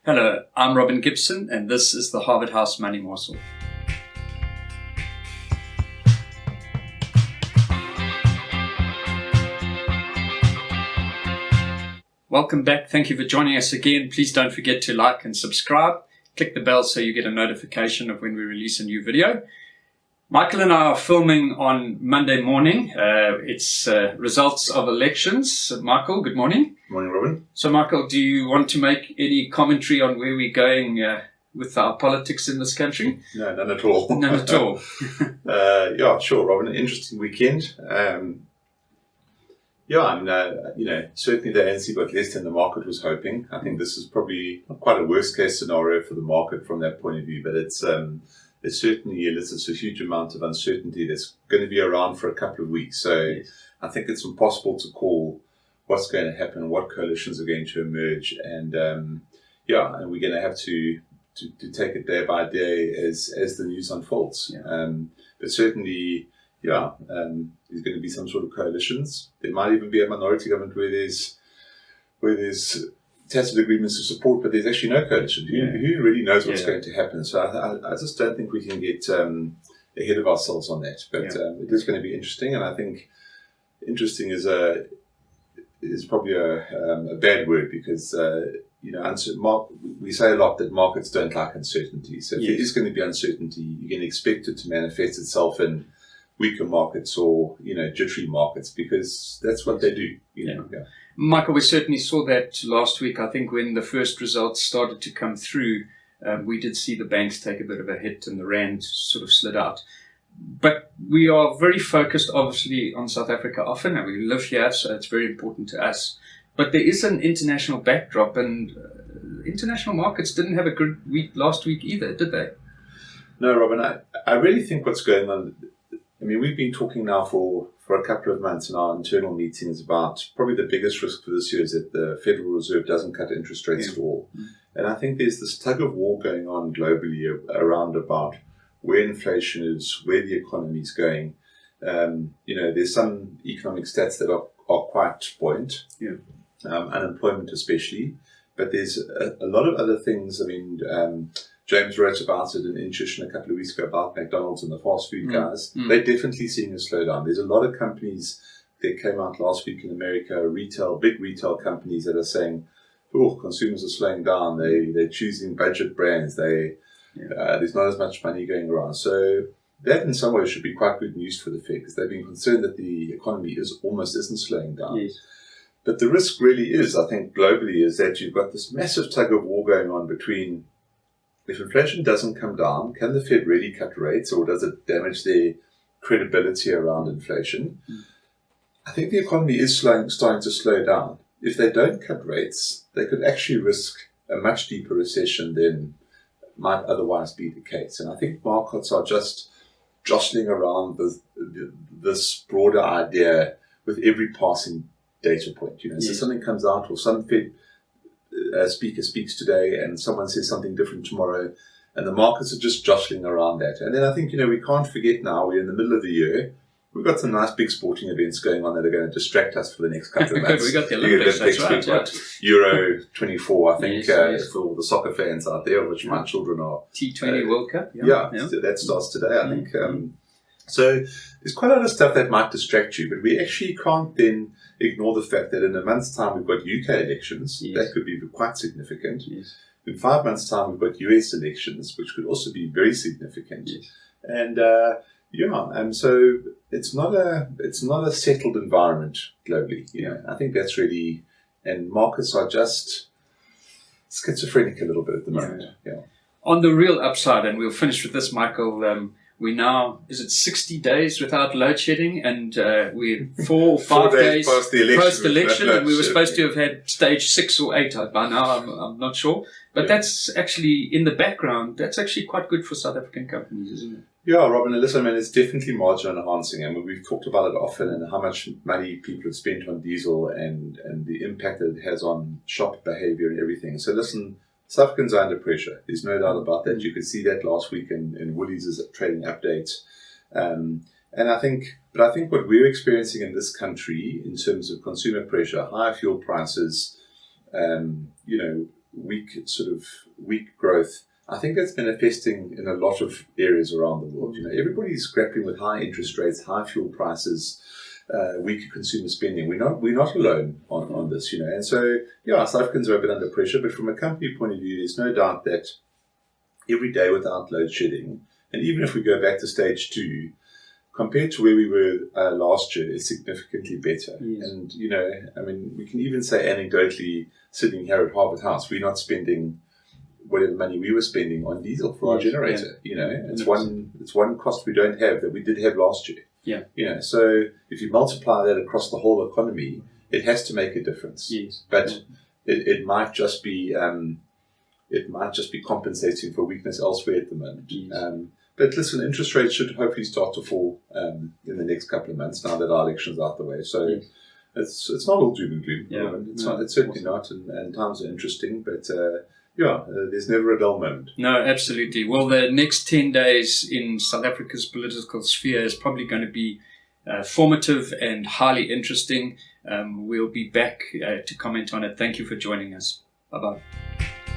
Hello, I'm Robin Gibson, and this is the Harvard House Money Morsel. Welcome back. Thank you for joining us again. Please don't forget to like and subscribe. Click the bell so you get a notification of when we release a new video. Michael and I are filming on Monday morning. It's results of elections. Michael, good morning. Good morning, Robin. So, Michael, do you want to make any commentary on where we're going with our politics in this country? No, none at all. None at all. Yeah, sure, Robin. An interesting weekend. Certainly the ANC got less than the market was hoping. I think this is probably quite a worst case scenario for the market from that point of view, but it certainly elicits a huge amount of uncertainty that's going to be around for a couple of weeks. So yes. I think it's impossible to call what's going to happen, what coalitions are going to emerge, and and we're going to have to take it day by day as the news unfolds. Yeah. But certainly, there's going to be some sort of coalitions. There might even be a minority government where there's tacit agreements to support, but there's actually no coalition. Who really knows what's going to happen? So I just don't think we can get ahead of ourselves on that. But it is going to be interesting, and I think interesting is probably a bad word because we say a lot that markets don't like uncertainty. So if there is going to be uncertainty, you can expect it to manifest itself in weaker markets or jittery markets because that's what they do. Michael, we certainly saw that last week. I think when the first results started to come through, we did see the banks take a bit of a hit and the rand sort of slid out. But we are very focused, obviously, on South Africa often, and we live here, so it's very important to us. But there is an international backdrop, and international markets didn't have a good week last week either, did they? No, Robin, I really think what's going on, I mean, we've been talking now for a couple of months in our internal meetings about probably the biggest risk for this year is that the Federal Reserve doesn't cut interest rates at all. And I think there's this tug of war going on globally around about where inflation is, where the economy is going. There's some economic stats that are quite buoyant, unemployment especially, but there's a lot of other things. I mean, James wrote about it in Intuition a couple of weeks ago about McDonald's and the fast food guys. They're definitely seeing a slowdown. There's a lot of companies that came out last week in America, big retail companies that are saying, consumers are slowing down. They're choosing budget brands. There's not as much money going around. So that in some ways should be quite good news for the Fed because they've been concerned that the economy isn't slowing down. Yes. But the risk really is, I think, globally, is that you've got this massive tug of war going on between if inflation doesn't come down, can the Fed really cut rates or does it damage their credibility around inflation? I think the economy is starting to slow down. If they don't cut rates, they could actually risk a much deeper recession than might otherwise be the case. And I think markets are just jostling around this broader idea with every passing data point. So something comes out or some Fed speaker speaks today and someone says something different tomorrow, and the markets are just jostling around that. And then I think, we can't forget now we're in the middle of the year. We've got some nice big sporting events going on that are going to distract us for the next couple of months. We got the Olympics, that's right. We've got Euro 24, I think, for all the soccer fans out there, which my children are. T20 World Cup. So that starts today, I think. So there's quite a lot of stuff that might distract you, but we actually can't then ignore the fact that in a month's time we've got UK elections. That could be quite significant. In 5 months' time we've got US elections, which could also be very significant. And so it's not a settled environment globally. I think that's really, and markets are just schizophrenic a little bit at the moment. On the real upside, and we'll finish with this, Michael. We now, is it 60 days without load shedding, and we're 4 or 5 days post the election, and we were supposed to have had stage 6 or 8 by now. I'm not sure, but that's actually in the background. That's actually quite good for South African companies, isn't it? Yeah, Robin, and listen, it's definitely margin enhancing. I mean, we've talked about it often and how much money people have spent on diesel and the impact that it has on shop behavior and everything. So listen, South Africans are under pressure. There's no doubt about that. You could see that last week in Woolies' trading update. And I think what we're experiencing in this country in terms of consumer pressure, higher fuel prices, weak growth, I think that's manifesting in a lot of areas around the world. Everybody's grappling with high interest rates, high fuel prices, weaker consumer spending. We're not alone on this, And so, South Africans are a bit under pressure, but from a company point of view, there's no doubt that every day without load shedding, and even if we go back to stage 2, compared to where we were last year, is significantly better. Yes. And, we can even say anecdotally, sitting here at Harvard House, we're not spending whatever money we were spending on diesel for our generator. It's one cost we don't have that we did have last year. Yeah. So if you multiply that across the whole economy, it has to make a difference. Yes. But it might just be compensating for weakness elsewhere at the moment. Yes. But listen, interest rates should hopefully start to fall in the next couple of months now that our election's out the way. So it's not all doom and gloom. Yeah. It's certainly not, and times are interesting, but there's never a dull moment. No, absolutely. Well, the next 10 days in South Africa's political sphere is probably going to be formative and highly interesting. We'll be back to comment on it. Thank you for joining us. Bye-bye.